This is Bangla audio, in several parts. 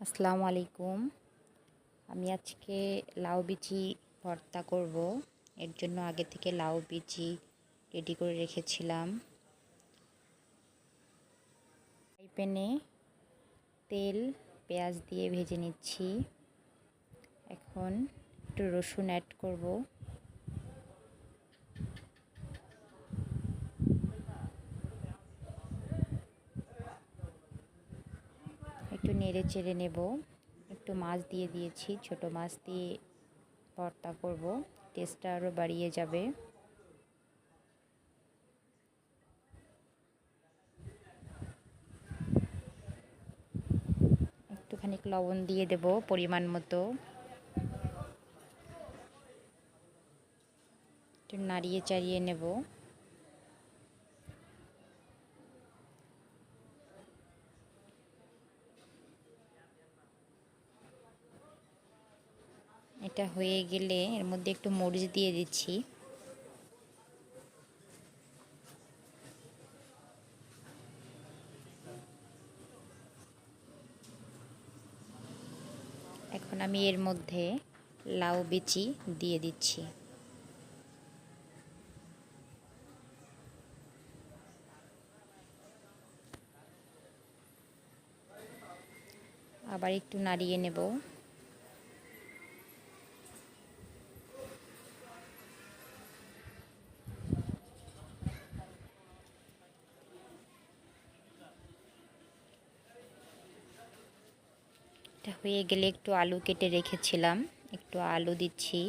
আসসালামু আলাইকুম। আমি আজকে লাউ বিচি ভর্তা করব। এর জন্য আগে থেকে লাউ বিচি রেডি করে রেখেছিলাম। ফ্রাই প্যানে তেল পেঁয়াজ দিয়ে ভেজে নিচ্ছি। এখন একটু রসুন অ্যাড করব। একটু নেড়ে চেড়ে নেব। একটু মাছ দিয়ে দিয়েছি, ছোট মাছ দিয়ে ভর্তা করব, টেস্টটা আরও বাড়িয়ে যাবে। একটুখানি লবণ দিয়ে দেব পরিমাণ মতো। একটু নাড়িয়ে চাড়িয়ে নেব। এটা হয়ে গেলে এর মধ্যে একটু মরিচ দিয়ে দিচ্ছি। এখন আমি এর মধ্যে লাউ বিচি দিয়ে দিচ্ছি। আবার একটু নাড়িয়ে নেব। এটা হয়ে গেলে একটু আলু কেটে রেখেছিলাম, একটু আলু দিচ্ছি।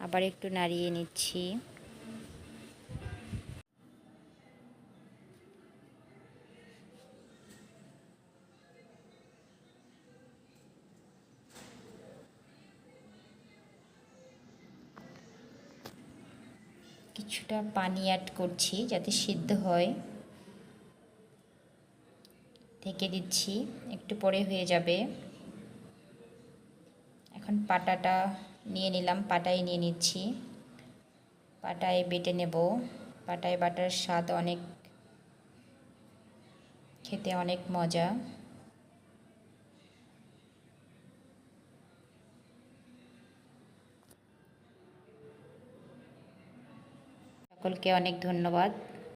আবার একটু নাড়িয়ে নিচ্ছি। কিছুটা পানি অ্যাড করছি যাতে সিদ্ধ হয়। ঢেকে দিচ্ছি, একটু পরে হয়ে যাবে। এখন পাটাটা নিয়ে নিলাম, পাটায় নিয়ে নিচ্ছি। পাটায় বেটে নেব। পাটায় বাটার স্বাদ অনেক, খেতে অনেক মজা। সকলকে অনেক ধন্যবাদ।